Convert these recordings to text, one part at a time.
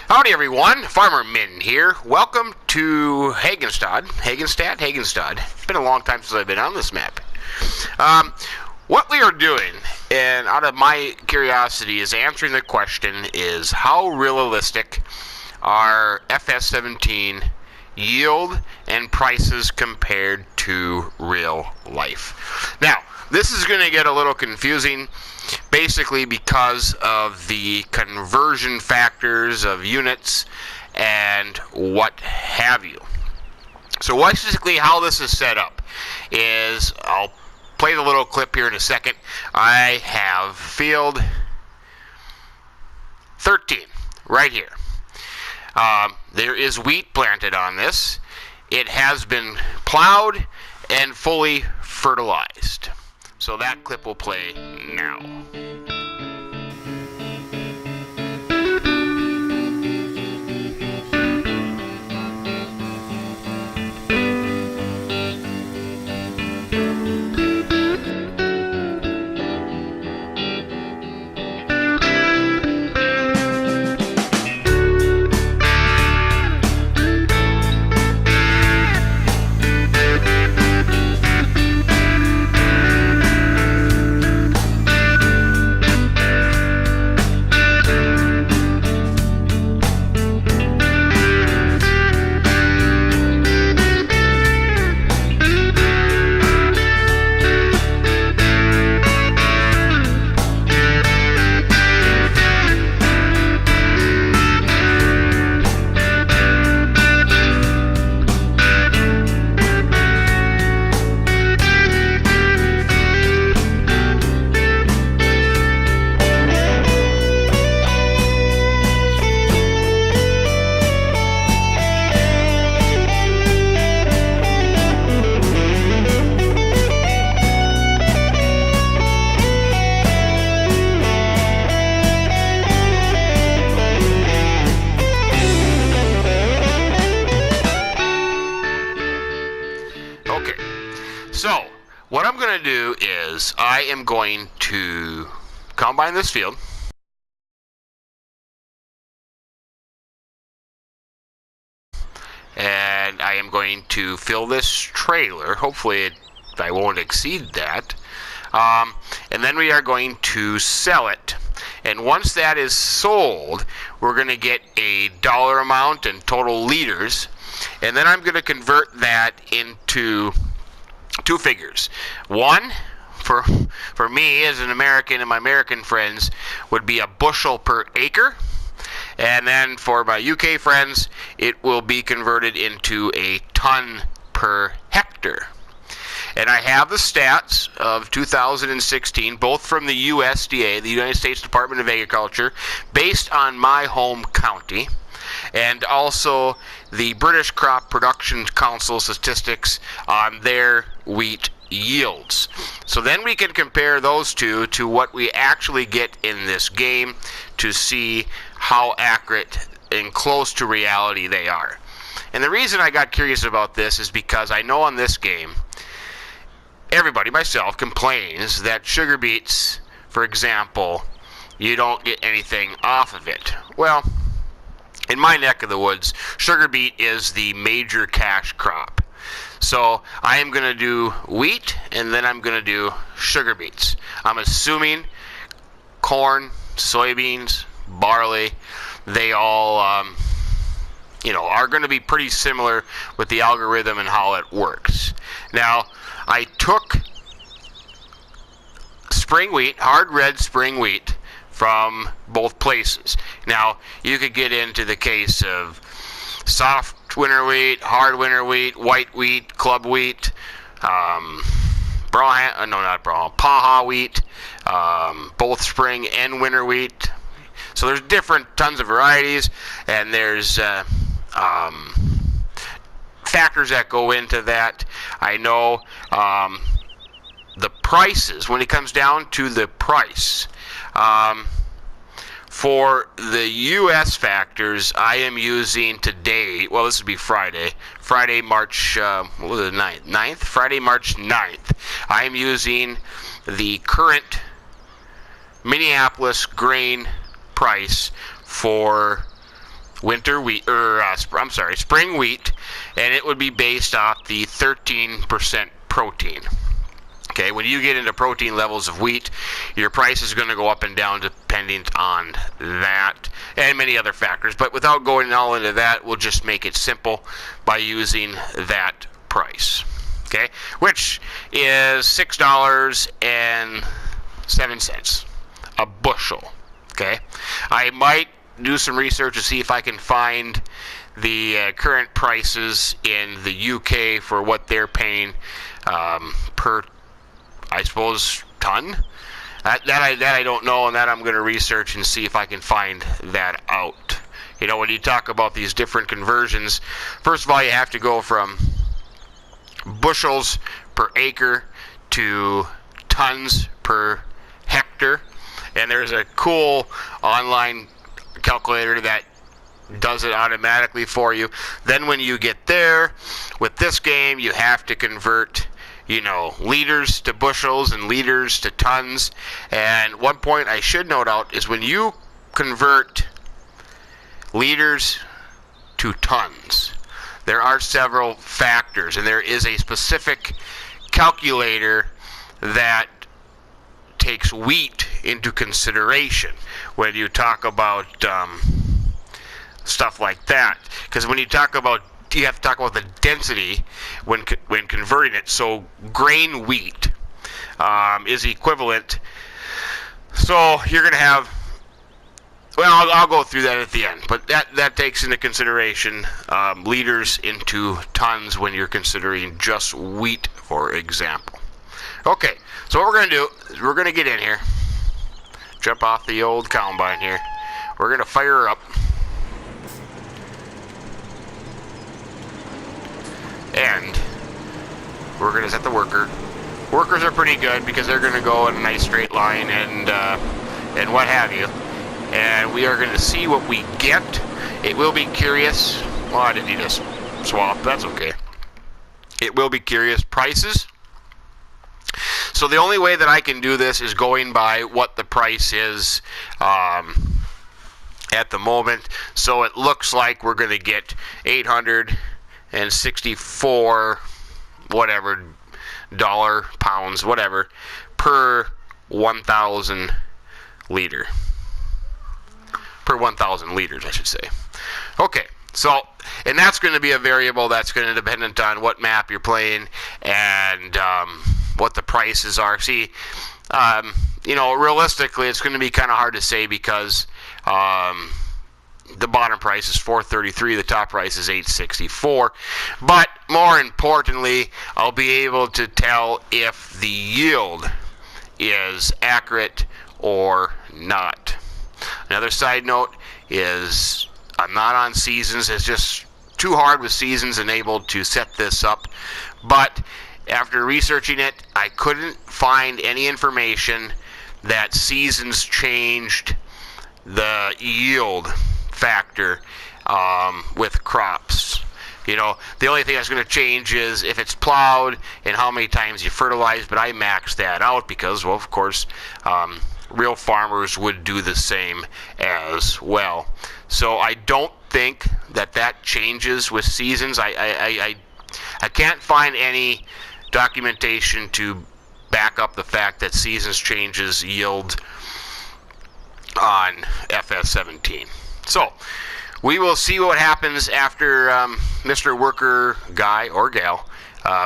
Howdy everyone, Farmer Min here. Welcome to Hagenstad. It's been a long time since I've been on this map. What we are doing, and out of my curiosity, is answering the question is how realistic are FS17 yield and prices compared to real life. Now, this is going to get a little confusing basically because of the conversion factors of units and what have you. So basically how this is set up is, I'll play the little clip here in a second. I have field 13 right here. There is wheat planted on this. It has been plowed and fully fertilized. So that clip will play now. So, what I'm going to do is I am going to combine this field. And I am going to fill this trailer. Hopefully I won't exceed that. And then we are going to sell it. And once that is sold, we're going to get a dollar amount in total liters. And then I'm going to convert that into two figures. One, for me as an American and my American friends, would be a bushel per acre. And then for my UK friends, it will be converted into a ton per hectare. And I have the stats of 2016, both from the USDA, the United States Department of Agriculture, based on my home county, and also the British Crop Production Council statistics on their wheat yields. So then we can compare those two to what we actually get in this game to see how accurate and close to reality they are. And the reason I got curious about this is because I know on this game, everybody, myself, complains that sugar beets, for example, you don't get anything off of it. Well, in my neck of the woods, sugar beet is the major cash crop. So I am going to do wheat, and then I'm going to do sugar beets. I'm assuming corn, soybeans, barley, they all are going to be pretty similar with the algorithm and how it works. Now, I took spring wheat, hard red spring wheat, from both places. Now, you could get into the case of soft winter wheat, hard winter wheat, white wheat, club wheat, Paha wheat, both spring and winter wheat. So there's tons of varieties, and there's factors that go into that. I know the prices, when it comes down to the price, for the U.S. factors, I am using today, well, this would be Friday, March, what was it, 9th? Friday, March 9th. I am using the current Minneapolis grain price for winter wheat, or spring wheat, and it would be based off the 13% protein. Okay, when you get into protein levels of wheat, your price is going to go up and down depending on that and many other factors. But without going all into that, we'll just make it simple by using that price. Okay, which is $6.07 a bushel. Okay, I might do some research to see if I can find the current prices in the UK for what they're paying per, I suppose, ton. That I don't know, and that I'm going to research and see if I can find that out. You know, when you talk about these different conversions, first of all, you have to go from bushels per acre to tons per hectare. And there's a cool online calculator that does it automatically for you. Then when you get there, with this game, you have to convert, you know, liters to bushels and liters to tons. And one point I should note out is when you convert liters to tons, there are several factors, and there is a specific calculator that takes wheat into consideration when you talk about stuff like that. Because when you talk about, you have to talk about the density when converting it. So grain wheat is equivalent. So you're going to have, well, I'll go through that at the end, but that takes into consideration liters into tons when you're considering just wheat, for example. Okay, so what we're going to do is we're going to get in here, jump off the old combine here. We're going to fire her up. And we're going to set the worker. Workers are pretty good because they're going to go in a nice straight line and what have you. And we are going to see what we get. It will be curious. Well, I didn't need a swap. That's okay. It will be curious prices. So the only way that I can do this is going by what the price is at the moment. So it looks like we're going to get 864 whatever pounds, whatever, per 1,000 liter. Per 1,000 liters, I should say. Okay, so, and that's going to be a variable that's going to depend on what map you're playing and what the prices are. See, you know, realistically, it's going to be kind of hard to say because the bottom price is $4.33, the top price is $8.64. But more importantly, I'll be able to tell if the yield is accurate or not. Another side note is I'm not on seasons. It's just too hard with seasons and able to set this up. But after researching it, I couldn't find any information that seasons changed the yield factor with crops. You know, the only thing that's going to change is if it's plowed and how many times you fertilize, but I maxed that out because, well, of course, real farmers would do the same as well. So I don't think that changes with seasons. I can't find any documentation to back up the fact that seasons changes yield on FS17. So we will see what happens after Mr. Worker guy or gal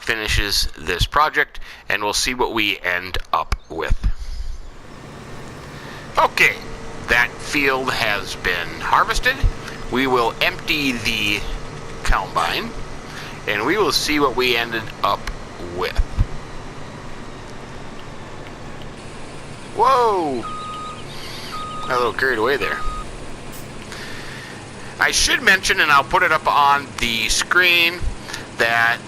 finishes this project, and we'll see what we end up with. Okay, that field has been harvested. We will empty the combine, and we will see what we ended up with. Whoa! Got a little carried away there. I should mention, and I'll put it up on the screen, that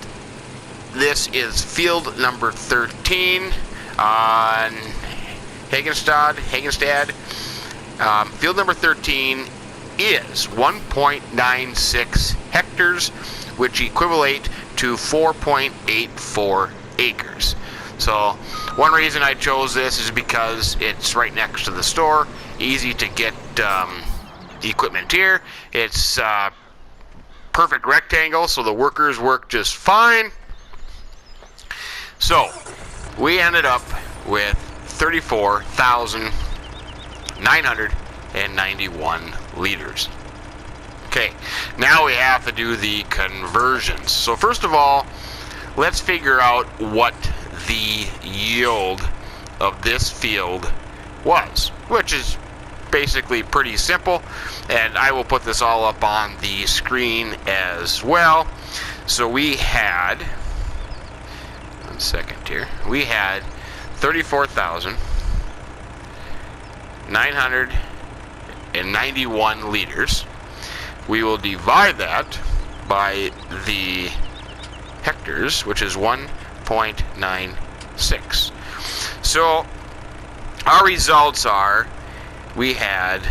this is field number 13 on Hagenstad. Field number 13 is 1.96 hectares, which equivalent to 4.84 acres. So one reason I chose this is because it's right next to the store, easy to get equipment here. It's perfect rectangle, so the workers work just fine. So we ended up with 34,991 liters. Okay, now we have to do the conversions. So first of all, let's figure out what the yield of this field was, which is basically pretty simple, and I will put this all up on the screen as well. So we had, one second here, we had 34,991 liters. We will divide that by the hectares, which is 1.96. So our results are, we had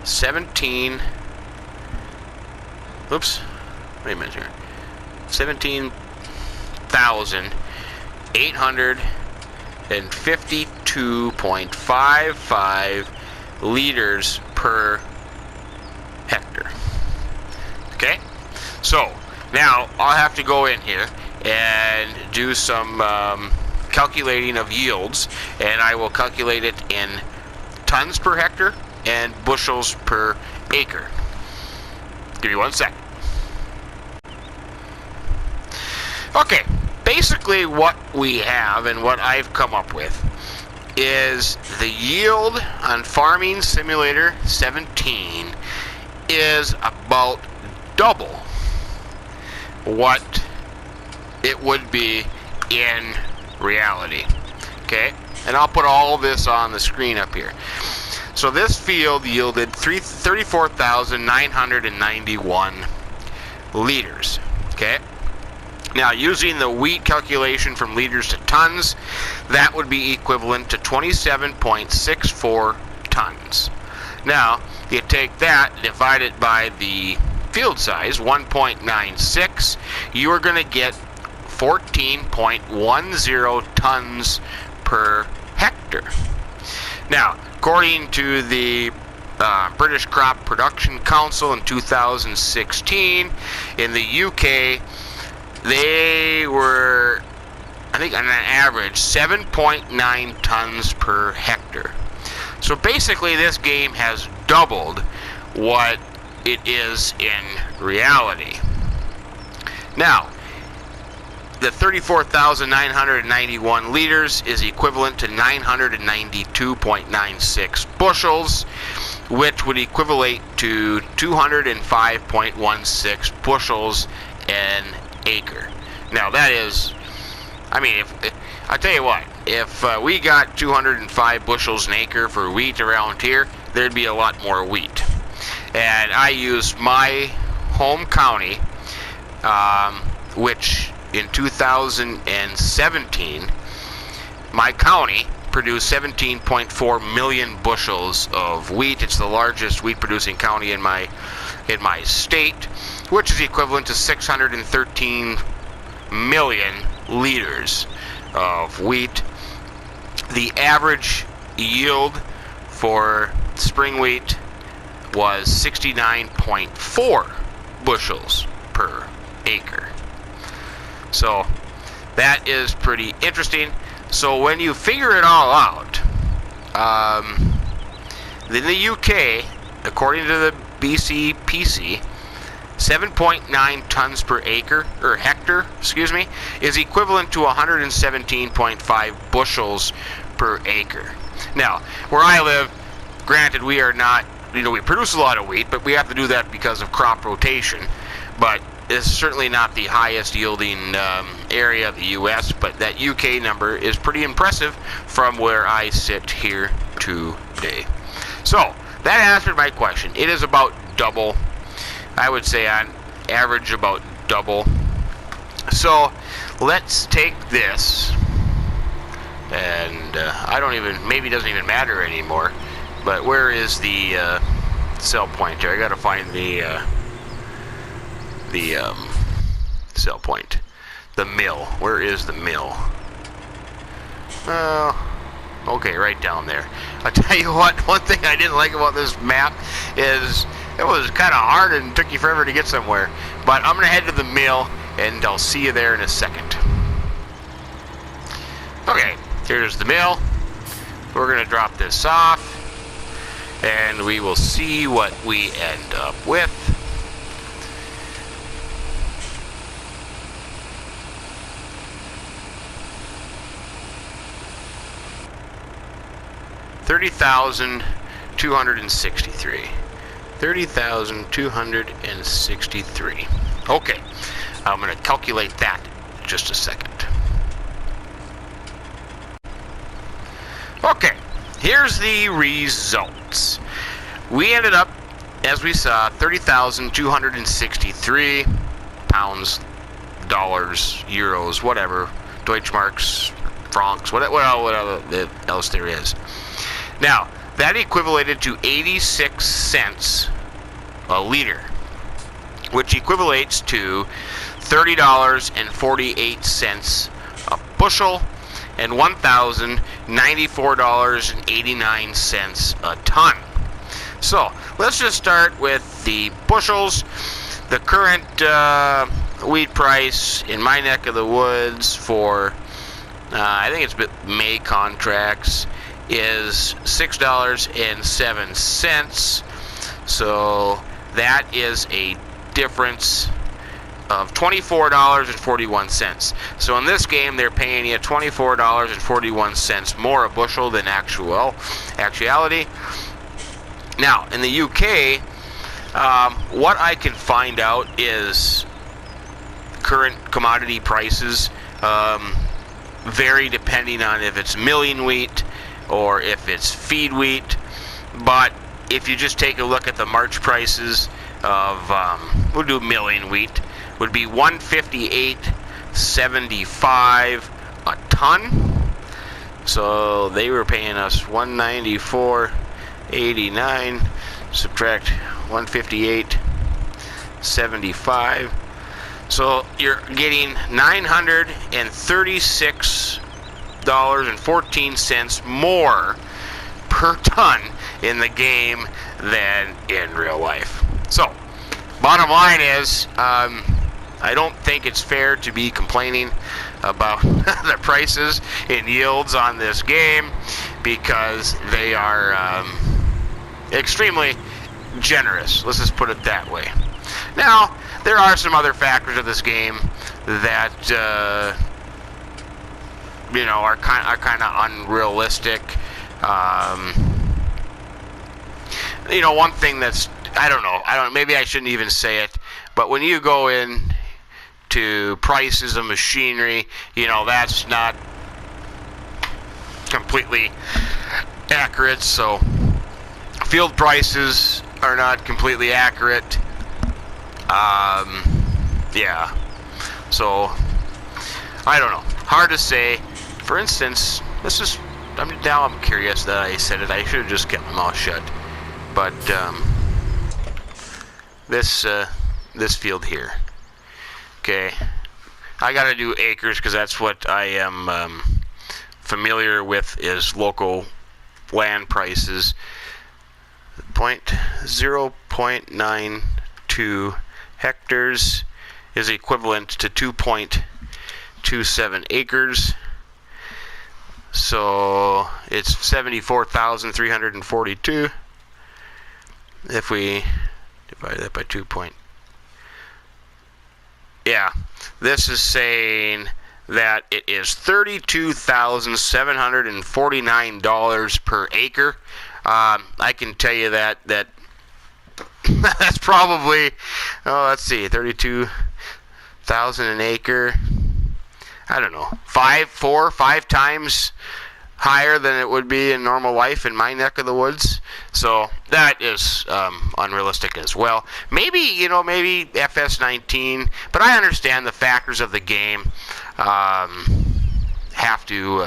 17,852.55 liters per hectare. Okay, so now I'll have to go in here and do some calculating of yields, and I will calculate it in tons per hectare and bushels per acre. Give me 1 second. Okay, basically what we have and what I've come up with is the yield on Farming Simulator 17 is about double what it would be in reality. Okay, and I'll put all this on the screen up here. So this field yielded 34,991 liters. Okay, now using the wheat calculation from liters to tons, that would be equivalent to 27.64 tons. Now you take that, divide it by the field size, 1.96, you are going to get 14.10 tons per hectare. Now, according to the British Crop Production Council in 2016, in the UK, they were, I think on an average, 7.9 tons per hectare. So basically this game has doubled what it is in reality. Now, the 34,991 liters is equivalent to 992.96 bushels, which would equivalent to 205.16 bushels an acre. Now that is, I mean, if I tell you what, if we got 205 bushels an acre for wheat around here, there'd be a lot more wheat. And I used my home county, which in 2017, my county produced 17.4 million bushels of wheat. It's the largest wheat producing county in my state, which is equivalent to 613 million liters of wheat. The average yield for spring wheat was 69.4 bushels per acre. So that is pretty interesting. So when you figure it all out, in the UK, according to the BCPC, 7.9 tons per acre, or hectare, excuse me, is equivalent to 117.5 bushels per acre. Now, where I live, granted, we are not, we produce a lot of wheat, but we have to do that because of crop rotation. But it's certainly not the highest yielding area of the U.S., but that UK number is pretty impressive from where I sit here today. So, that answered my question. It is about double. I would say on average about double. So, let's take this, and I don't even, maybe it doesn't even matter anymore, but where is the cell pointer? I gotta find the cell point. The mill. Where is the mill? Well, Okay, right down there. I'll tell you what, one thing I didn't like about this map is it was kind of hard and took you forever to get somewhere. But I'm going to head to the mill, and I'll see you there in a second. Okay, here's the mill. We're going to drop this off, and we will see what we end up with. $30,263. 30,263. Okay, I'm going to calculate that in just a second. Okay, here's the results. We ended up, as we saw, 30,263 pounds, dollars, euros, whatever, Deutschmarks, francs, whatever else there is. Now, that equivalated to 86 cents a liter, which equivalates to $30.48 a bushel and $1,094.89 a ton. So, let's just start with the bushels. The current wheat price in my neck of the woods for, I think it's May contracts, is $6.07. So that is a difference of $24.41. So in this game, they're paying you $24.41 more a bushel than actuality. Now, in the UK, what I can find out is current commodity prices vary depending on if it's milling wheat or if it's feed wheat. But if you just take a look at the March prices of, we'll do milling wheat, would be $158.75 a ton. So they were paying us $194.89, subtract $158.75. So you're getting $936.14 more per ton in the game than in real life. So, bottom line is, I don't think it's fair to be complaining about the prices and yields on this game, because they are extremely generous. Let's just put it that way. Now, there are some other factors of this game that you know, are kind of unrealistic. You know, one thing that's, I don't know, maybe I shouldn't even say it, but when you go in to prices of machinery, you know, that's not completely accurate. So field prices are not completely accurate. Yeah, so I don't know, hard to say. For instance, now I'm curious that I said it. I should have just kept my mouth shut. But this field here, okay, I got to do acres because that's what I am familiar with, is local land prices. 0.92 hectares is equivalent to 2.27 acres. So it's 74,342. If we divide that by 2 point, yeah, this is saying that it is $32,749 per acre. I can tell you that that's probably, let's see, 32,000 an acre. I don't know, 4 or 5 times higher than it would be in normal life in my neck of the woods. So that is unrealistic as well. Maybe, you know, maybe FS17, but I understand the factors of the game have to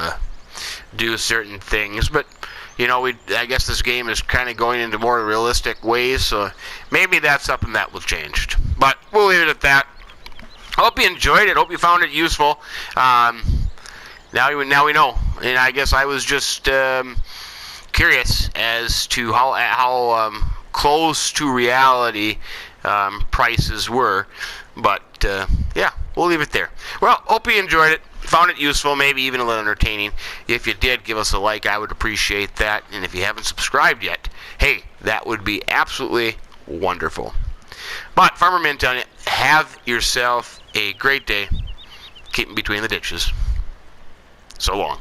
do certain things. But, you know, I guess this game is kind of going into more realistic ways, so maybe that's something that will change. But we'll leave it at that. I hope you enjoyed it. Hope you found it useful. now we know. And I guess I was just curious as to how close to reality prices were. But yeah, we'll leave it there. Well, hope you enjoyed it. Found it useful, maybe even a little entertaining. If you did, give us a like. I would appreciate that. And if you haven't subscribed yet, hey, that would be absolutely wonderful. But Farmer Mint telling you, have yourself a great day. Keep 'em between the ditches. So long.